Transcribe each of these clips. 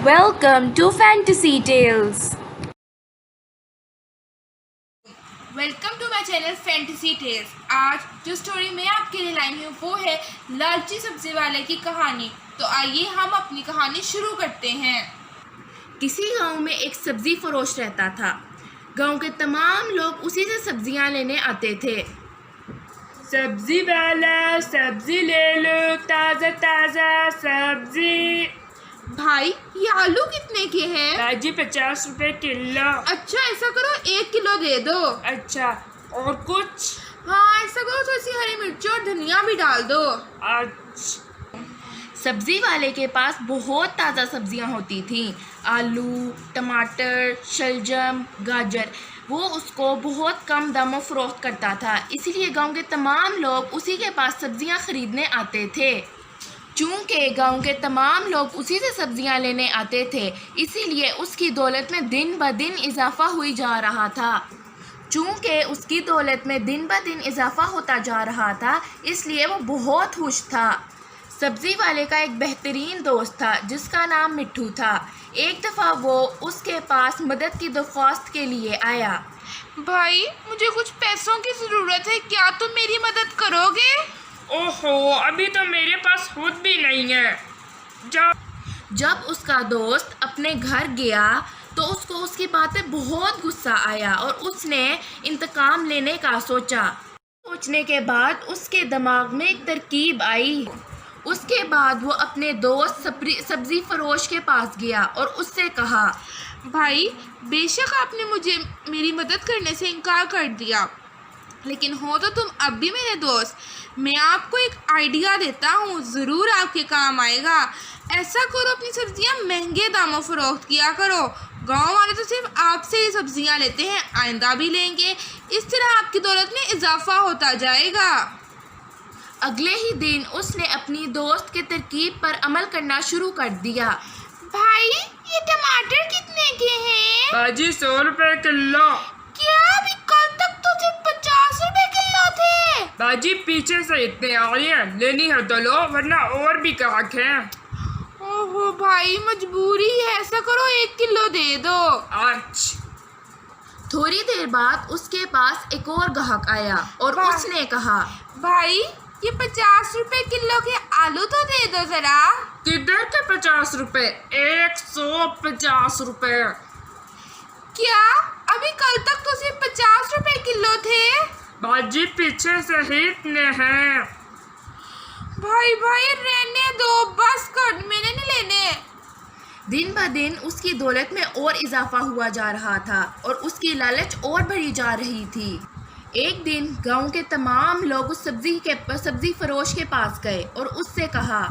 Welcome to Fantasy Tales. Welcome to my channel Fantasy Tales. आज जो story मैं आपके लिए लाई हूँ वो है लालची सब्जी वाले की कहानी। तो आइए हम अपनी कहानी शुरू करते हैं। किसी गांव में एक सब्जी फरोश रहता था। गांव के तमाम लोग उसी से सब्जियां लेने आते थे। सब्जी वाला सब्जी ले लो, ताज़ा ताज़ा सब्जी। भाई ये आलू कितने के हैं? भाजी 50 रुपए किलो। अच्छा ऐसा करो 1 किलो दे दो। अच्छा और कुछ? हाँ ऐसा करो थोड़ी सी हरी मिर्ची और धनिया भी डाल दो। अच्छा। सब्जी वाले के पास बहुत ताज़ा सब्जियां होती थीं। आलू, टमाटर, शलजम, गाजर। वो उसको बहुत कम दामों फ़रोख्त करता था, इसीलिए गांव के तमाम लोग उसी के पास सब्जियां ख़रीदने आते थे। चूँकि गांव के तमाम लोग उसी से सब्जियां लेने आते थे, इसीलिए उसकी दौलत में दिन ब दिन इजाफ़ा हुई जा रहा था। चूँकि उसकी दौलत में दिन ब दिन इजाफ़ा होता जा रहा था, इसलिए वो बहुत खुश था। सब्ज़ी वाले का एक बेहतरीन दोस्त था जिसका नाम मिट्ठू था। एक दफ़ा वो उसके पास मदद की दरख्वास्त के लिए आया। भाई मुझे कुछ पैसों की ज़रूरत है, क्या तुम मेरी मदद करोगे? ओहो, अभी तो मेरे पास खुद भी नहीं है। जब उसका दोस्त अपने घर गया तो उसको उसकी बात पे बहुत गुस्सा आया और उसने इंतकाम लेने का सोचा। सोचने के बाद उसके दिमाग में एक तरकीब आई। उसके बाद वो अपने दोस्त सब्ज़ी फरोश के पास गया और उससे कहा, भाई बेशक आपने मुझे मेरी मदद करने से इनकार कर दिया, लेकिन हो तो तुम अब भी मेरे दोस्त। मैं आपको एक आइडिया देता हूँ, ज़रूर आपके काम आएगा। ऐसा करो अपनी सब्जियाँ महंगे दामों फ़रोख्त किया करो। गांव वाले तो सिर्फ आपसे ही सब्जियाँ लेते हैं, आइंदा भी लेंगे। इस तरह आपकी दौलत में इजाफा होता जाएगा। अगले ही दिन उसने अपनी दोस्त के तरकीब पर अमल करना शुरू कर दिया। भाई ये टमाटर कितने के हैं? भाजी 100 रुपए किलो। क्या अभी कल तक तो सिर्फ 50 रुपए किलो थे? भाजी पीछे से इतने आ रही हैं, लेनी है तो लो वरना और भी ग्राहक हैं। ओहो भाई मजबूरी है, ऐसा करो 1 किलो दे दो। अच्छा। थोड़ी देर बाद उसके पास एक और ग्राहक आया और उसने कहा, भाई ये 50 रुपए किलो के आलू तो दे दो जरा। किधर के 50 रुपए? 150 रुपए। क्या अभी कल तक तो सिर्फ 50 रुपए किलो थे? भाजी पीछे से ही इतने हैं। भाई भाई रहने दो, बस कर, मैंने नहीं लेने। दिन ब दिन उसकी दौलत में और इजाफा हुआ जा रहा था और उसकी लालच और बढ़ी जा रही थी। एक दिन गांव के तमाम लोग उस सब्जी फरोश के पास गए और उससे कहा,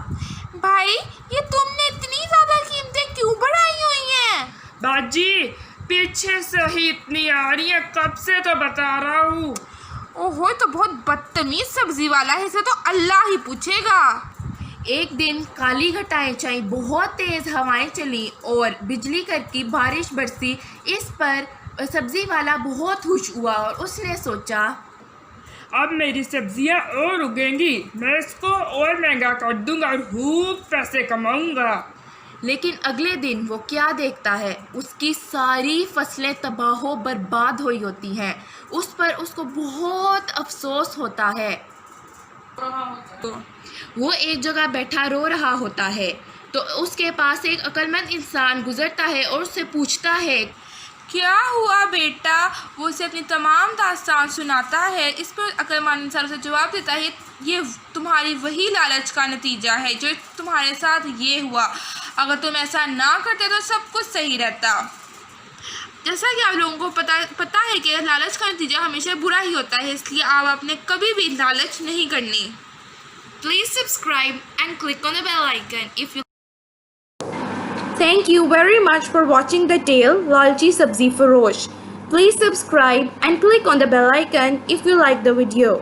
भाई ये तुमने इतनी ज़्यादा कीमतें क्यों बढ़ाई हुई हैं? बाजी पीछे से ही इतनी आ रही है, कब से तो बता रहा हूँ। ओहो तो बहुत बदतमीज सब्जी वाला है, इसे तो अल्लाह ही पूछेगा। एक दिन काली घटाएं छाई, बहुत तेज़ हवाएं चली और बिजली कड़की, बारिश बरसी। इस पर सब्जी वाला बहुत खुश हुआ और उसने सोचा, अब मेरी सब्जियां और उगेंगी, मैं इसको और महंगा कर दूंगा और खूब पैसे कमाऊंगा। लेकिन अगले दिन वो क्या देखता है, उसकी सारी फसलें तबाह बर्बाद हुई होती हैं। उस पर उसको बहुत अफसोस होता है। वो एक जगह बैठा रो रहा होता है तो उसके पास एक अक्लमंद इंसान गुजरता है और उससे पूछता है, क्या हुआ बेटा? वो उसे अपनी तमाम दास्तान सुनाता है। इस पर अक्लमंद इंसान उसे जवाब देता है, ये तुम्हारी वही लालच का नतीजा है जो तुम्हारे साथ ये हुआ। अगर तुम ऐसा ना करते तो सब कुछ सही रहता। जैसा कि आप लोगों को पता है कि लालच का नतीजा हमेशा बुरा ही होता है, इसलिए आप अपने कभी भी लालच नहीं करनी। Please subscribe and click on the bell icon if you Thank you very much for watching the tale Lalchi Sabzi Farosh. Please subscribe and click on the bell icon if you like the video.